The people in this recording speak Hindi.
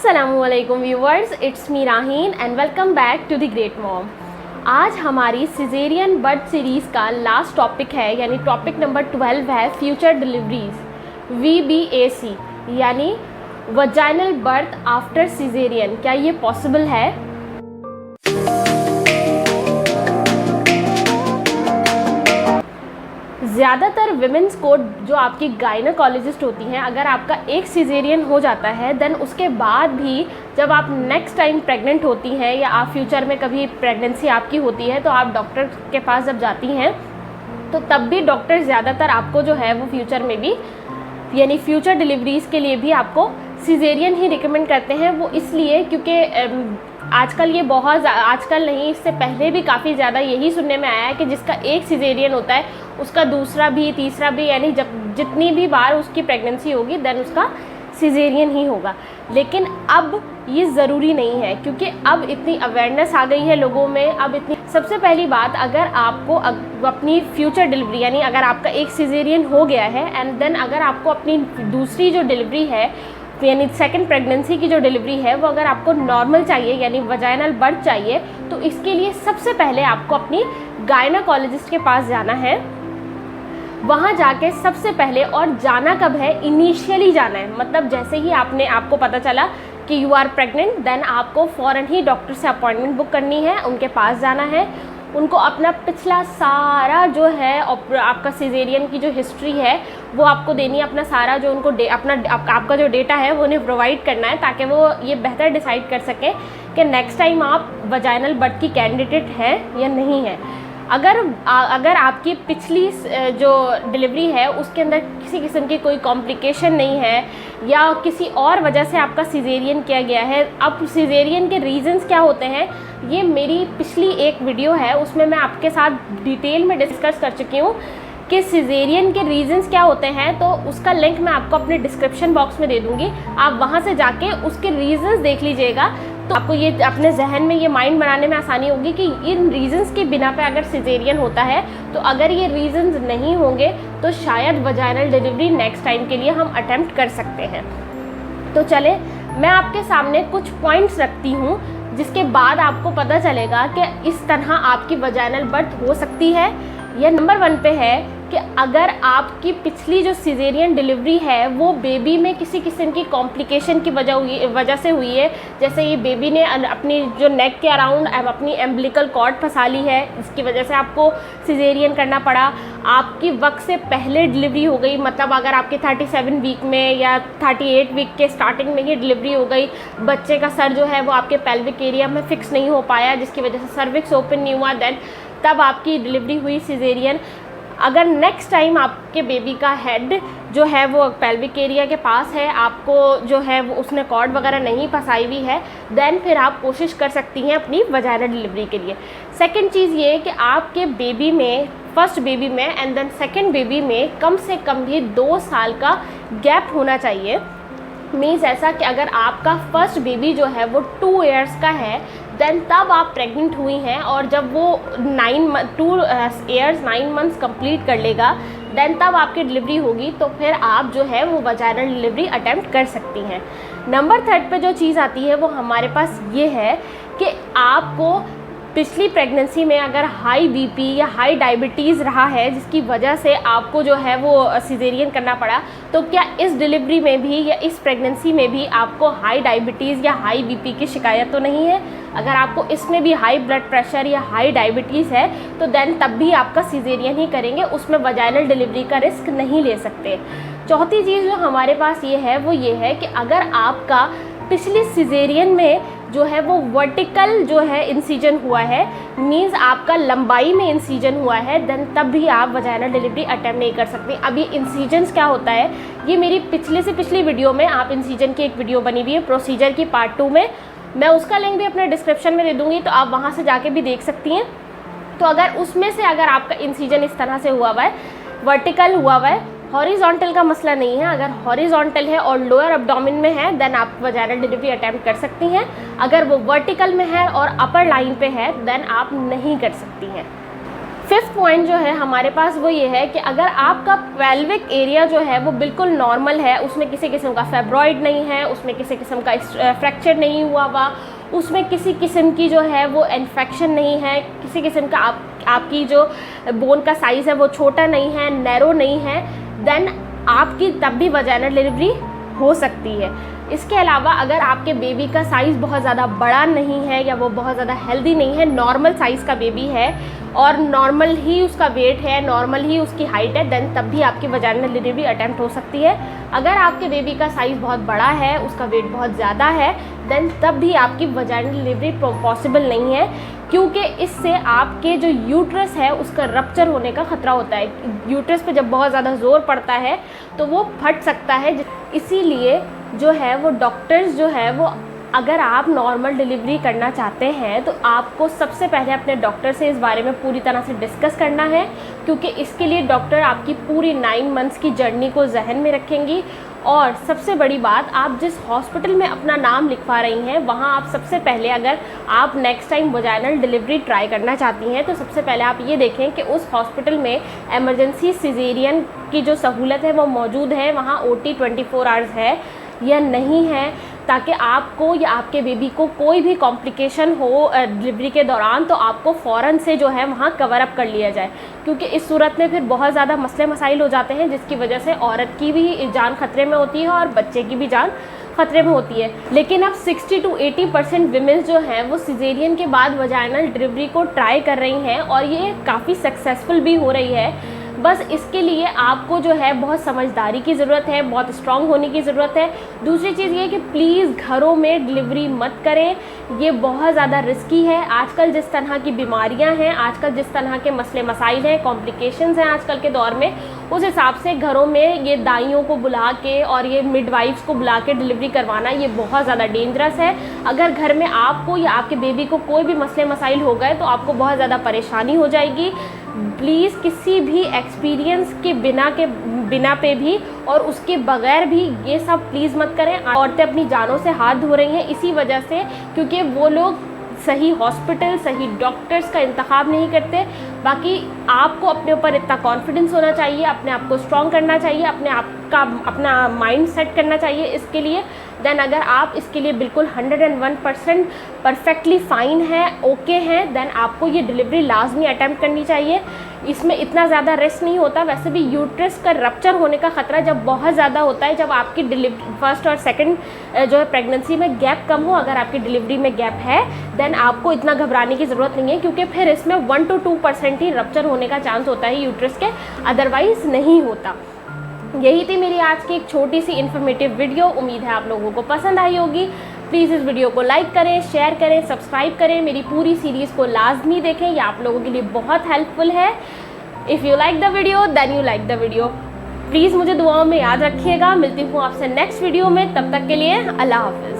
अस्सलामुअलैकुम viewers, it's me Raheen and welcome back to the great mom. आज हमारी सिजेरियन बर्थ सीरीज़ का लास्ट टॉपिक है, यानी टॉपिक नंबर 12 है फ्यूचर डिलीवरीज VBAC, यानी वजाइनल बर्थ आफ्टर सिजेरियन। क्या ये पॉसिबल है? ज़्यादातर विमेंस को जो आपकी गायनोकोलॉजिस्ट होती हैं, अगर आपका एक सिजेरियन हो जाता है देन उसके बाद भी जब आप नेक्स्ट टाइम प्रेग्नेंट होती हैं या आप फ्यूचर में कभी प्रेगनेंसी आपकी होती है तो आप डॉक्टर के पास जब जाती हैं तो तब भी डॉक्टर ज़्यादातर आपको जो है वो फ्यूचर में भी यानी फ्यूचर डिलीवरीज़ के लिए भी आपको सिजेरियन ही रिकमेंड करते हैं। वो इसलिए क्योंकि आजकल ये आजकल नहीं, इससे पहले भी काफ़ी ज़्यादा यही सुनने में आया है कि जिसका एक सिजेरियन होता है उसका दूसरा भी तीसरा भी, यानी जब जितनी भी बार उसकी प्रेगनेंसी होगी देन उसका सिजेरियन ही होगा। लेकिन अब ये ज़रूरी नहीं है, क्योंकि अब इतनी अवेयरनेस आ गई है लोगों में। अब इतनी सबसे पहली बात, अगर आपको अपनी फ्यूचर डिलीवरी यानी अगर आपका एक सिजेरियन हो गया है एंड देन अगर आपको अपनी दूसरी जो डिलीवरी है यानी सेकंड प्रेगनेंसी की जो डिलीवरी है वो अगर आपको नॉर्मल चाहिए यानी वजाइनल बर्थ चाहिए, तो इसके लिए सबसे पहले आपको अपनी गायनोकोलॉजिस्ट के पास जाना है। वहाँ जाके सबसे पहले, और जाना कब है, इनिशियली जाना है, मतलब जैसे ही आपको पता चला कि यू आर प्रेग्नेंट देन आपको फ़ौरन ही डॉक्टर से अपॉइंटमेंट बुक करनी है, उनके पास जाना है, उनको अपना पिछला सारा जो है आपका सिजेरियन की जो हिस्ट्री है वो आपको देनी है, अपना सारा जो उनको आपका जो डेटा है वो उन्हें प्रोवाइड करना है, ताकि वो ये बेहतर डिसाइड कर सकें कि नेक्स्ट टाइम आप वजाइनल बर्थ की कैंडिडेट हैं या नहीं है। अगर आपकी पिछली जो डिलीवरी है उसके अंदर किसी किस्म की कोई कॉम्प्लिकेशन नहीं है या किसी और वजह से आपका सिजेरियन किया गया है। अब सिजेरियन के रीज़न्स क्या होते हैं, ये मेरी पिछली एक वीडियो है, उसमें मैं आपके साथ डिटेल में डिस्कस कर चुकी हूँ कि सिजेरियन के रीज़न्स क्या होते हैं। तो उसका लिंक मैं आपको अपने डिस्क्रिप्शन बॉक्स में दे दूँगी, आप वहाँ से जाके उसके रीज़न्स देख लीजिएगा, तो आपको ये अपने जहन में ये माइंड बनाने में आसानी होगी कि इन रीज़न्स के बिना पे अगर सिजेरियन होता है तो अगर ये रीज़न्स नहीं होंगे तो शायद वजाइनल डिलीवरी नेक्स्ट टाइम के लिए हम अटेम्प्ट कर सकते हैं। तो चले मैं आपके सामने कुछ पॉइंट्स रखती हूँ जिसके बाद आपको पता चलेगा कि इस तरह आपकी वजाइनल बर्थ हो सकती है। यह नंबर 1 पे है कि अगर आपकी पिछली जो सिजेरियन डिलीवरी है वो बेबी में किसी किस्म की कॉम्प्लिकेशन की वजह से हुई है, जैसे ये बेबी ने अपनी जो नेक के अराउंड अपनी एम्बिलिकल कॉर्ड फंसा ली है, इसकी वजह से आपको सिजेरियन करना पड़ा। आपकी वक्त से पहले डिलीवरी हो गई, मतलब अगर आपके 37 वीक में या 38 वीक के स्टार्टिंग में ही डिलीवरी हो गई, बच्चे का सर जो है वो आपके पेल्विक एरिया में फिक्स नहीं हो पाया जिसकी वजह से सर्विक्स ओपन नहीं हुआ, देन तब आपकी डिलीवरी हुई सिजेरियन। अगर नेक्स्ट टाइम आपके बेबी का हेड जो है वो पेल्विक एरिया के पास है, आपको जो है वो उसने कॉर्ड वगैरह नहीं फंसाई हुई है, देन फिर आप कोशिश कर सकती हैं अपनी वजाइनल डिलीवरी के लिए। सेकंड चीज़ ये है कि आपके बेबी में, फर्स्ट बेबी में एंड देन सेकंड बेबी में कम से कम भी 2 साल का गैप होना चाहिए। मीन्स ऐसा कि अगर आपका फर्स्ट बेबी जो है वो 2 इयर्स का है देन तब आप प्रेग्नेंट हुई हैं, और जब वो 2 इयर्स 9 मंथ्स कंप्लीट कर लेगा देन तब आपकी डिलीवरी होगी, तो फिर आप जो है वो वजाइनल डिलीवरी अटेम्प्ट कर सकती हैं। नंबर 3 पे जो चीज़ आती है वो हमारे पास ये है कि आपको पिछली प्रेगनेंसी में अगर हाई बीपी या हाई डायबिटीज़ रहा है जिसकी वजह से आपको जो है वो सिजेरियन करना पड़ा, तो क्या इस डिलीवरी में भी या इस प्रेगनेंसी में भी आपको हाई डायबिटीज़ या हाई बीपी की शिकायत तो नहीं है? अगर आपको इसमें भी हाई ब्लड प्रेशर या हाई डायबिटीज़ है तो देन तब भी आपका सिजेरियन ही करेंगे, उसमें वजाइनल डिलीवरी का रिस्क नहीं ले सकते। चौथी चीज़ जो हमारे पास ये है वो ये है कि अगर आपका पिछली सिजेरियन में जो है वो वर्टिकल जो है इंसिजन हुआ है, मीन्स आपका लंबाई में इंसिजन हुआ है, देन तब भी आप वजाइनल डिलीवरी अटेम्प्ट नहीं कर सकते। अब ये इंसिजन्स क्या होता है, ये मेरी पिछले से पिछली वीडियो में आप इंसिजन की एक वीडियो बनी हुई है प्रोसीजर की पार्ट 2 में, मैं उसका लिंक भी अपने डिस्क्रिप्शन में दे दूँगी, तो आप वहाँ से जाके भी देख सकती हैं। तो अगर उसमें से अगर आपका इंसिजन इस तरह से हुआ हुआ है, वर्टिकल हुआ हुआ है, हॉरिजॉन्टल का मसला नहीं है, अगर हॉरिजॉन्टल है और लोअर एब्डोमेन में है देन आप वजाइनल डिलीवरी अटेम्प्ट कर सकती हैं। अगर वो वर्टिकल में है और अपर लाइन पे है देन आप नहीं कर सकती हैं। फिफ्थ पॉइंट जो है हमारे पास वो ये है कि अगर आपका पेल्विक एरिया जो है वो बिल्कुल नॉर्मल है, उसमें किसी किस्म का फेब्रॉइड नहीं है, उसमें किसी किस्म का फ्रैक्चर नहीं हुआ, उसमें किसी किस्म की जो है वो इन्फेक्शन नहीं है, किसी किस्म का आपकी जो बोन का साइज़ है वो छोटा नहीं है, नैरो नहीं है, देन आपकी तब भी वजाइनल डिलीवरी हो सकती है। इसके अलावा अगर आपके बेबी का साइज़ बहुत ज़्यादा बड़ा नहीं है या वो बहुत ज़्यादा हेल्दी नहीं है, नॉर्मल साइज़ का बेबी है और नॉर्मल ही उसका वेट है, नॉर्मल ही उसकी हाइट है, देन तब भी आपकी वजाइनल डिलीवरी अटैम्प्ट हो सकती है। अगर आपके बेबी का साइज़ बहुत बड़ा है, उसका वेट बहुत ज़्यादा है, देन तब भी आपकी वजाइनल डिलीवरी पॉसिबल नहीं है, क्योंकि इससे आपके जो यूट्रस है उसका रप्चर होने का ख़तरा होता है। यूट्रस पे जब बहुत ज़्यादा ज़ोर पड़ता है तो वो फट सकता है। इसीलिए जो है वो डॉक्टर्स जो है वो, अगर आप नॉर्मल डिलीवरी करना चाहते हैं तो आपको सबसे पहले अपने डॉक्टर से इस बारे में पूरी तरह से डिस्कस करना है, क्योंकि इसके लिए डॉक्टर आपकी पूरी 9 मंथ्स की जर्नी को जहन में रखेंगी। और सबसे बड़ी बात, आप जिस हॉस्पिटल में अपना नाम लिखवा रही हैं वहाँ आप सबसे पहले, अगर आप next time vaginal delivery try करना चाहती हैं तो सबसे पहले आप ये देखें कि उस हॉस्पिटल में इमरजेंसी सिजेरियन की जो सहूलत है वो मौजूद है, वहाँ OT 24 आवर्स है या नहीं है, ताकि आपको या आपके बेबी को कोई भी कॉम्प्लिकेशन हो डिलीवरी के दौरान तो आपको फ़ौरन से जो है वहाँ कवर अप कर लिया जाए, क्योंकि इस सूरत में फिर बहुत ज़्यादा मसले मसाइल हो जाते हैं, जिसकी वजह से औरत की भी जान खतरे में होती है और बच्चे की भी जान खतरे में होती है। लेकिन अब 60 to 80% विमेंस जो हैं वो सिजेरियन के बाद वजाइनल डिलीवरी को ट्राई कर रही हैं और ये काफ़ी सक्सेसफुल भी हो रही है। बस इसके लिए आपको जो है बहुत समझदारी की ज़रूरत है, बहुत स्ट्रॉन्ग होने की ज़रूरत है। दूसरी चीज़ ये कि प्लीज़ घरों में डिलीवरी मत करें, ये बहुत ज़्यादा रिस्की है। आजकल जिस तरह की बीमारियां हैं, आजकल जिस तरह के मसले मसाइल हैं, कॉम्प्लिकेशंस हैं आजकल के दौर में, उस हिसाब से घरों में ये दाइयों को बुला के और ये मिडवाइफ्स को बुला के डिलीवरी करवाना ये बहुत ज़्यादा डेंजरस है। अगर घर में आपको या आपके बेबी को कोई भी मसले मसाइल हो गए तो आपको बहुत ज़्यादा परेशानी हो जाएगी। प्लीज़ किसी भी एक्सपीरियंस के बिना पे भी और उसके बगैर भी ये सब प्लीज़ मत करें। औरतें अपनी जानों से हाथ धो रही हैं इसी वजह से, क्योंकि वो लोग सही हॉस्पिटल, सही डॉक्टर्स का इंतखाब नहीं करते। बाकी आपको अपने ऊपर इतना कॉन्फिडेंस होना चाहिए, अपने आप को स्ट्रॉन्ग करना चाहिए, अपना माइंड सेट करना चाहिए इसके लिए। देन अगर आप इसके लिए बिल्कुल 101% परफेक्टली फ़ाइन है, ओके हैं, देन आपको ये डिलीवरी लाजमी अटैम्प्ट करनी चाहिए। इसमें इतना ज़्यादा रिस्क नहीं होता। वैसे भी यूट्रस का रप्चर होने का ख़तरा जब बहुत ज़्यादा होता है, जब आपकी डिलीवरी फर्स्ट और सेकंड जो है प्रेगनेंसी में गैप कम हो, अगर आपकी डिलीवरी में गैप है देन आपको इतना घबराने की ज़रूरत नहीं है, क्योंकि फिर इसमें 1 to 2% ही रप्चर होने का चांस होता है यूट्रस के, अदरवाइज़ नहीं होता। यही थी मेरी आज की एक छोटी सी इन्फॉर्मेटिव वीडियो। उम्मीद है आप लोगों को पसंद आई होगी। प्लीज़ इस वीडियो को लाइक करें, शेयर करें, सब्सक्राइब करें। मेरी पूरी सीरीज़ को लाजमी देखें, ये आप लोगों के लिए बहुत हेल्पफुल है। If you like the video then you like the video. Please मुझे दुआओं में याद रखिएगा। मिलती हूँ आपसे नेक्स्ट वीडियो में, तब तक के लिए अल्लाह हाफ़िज़।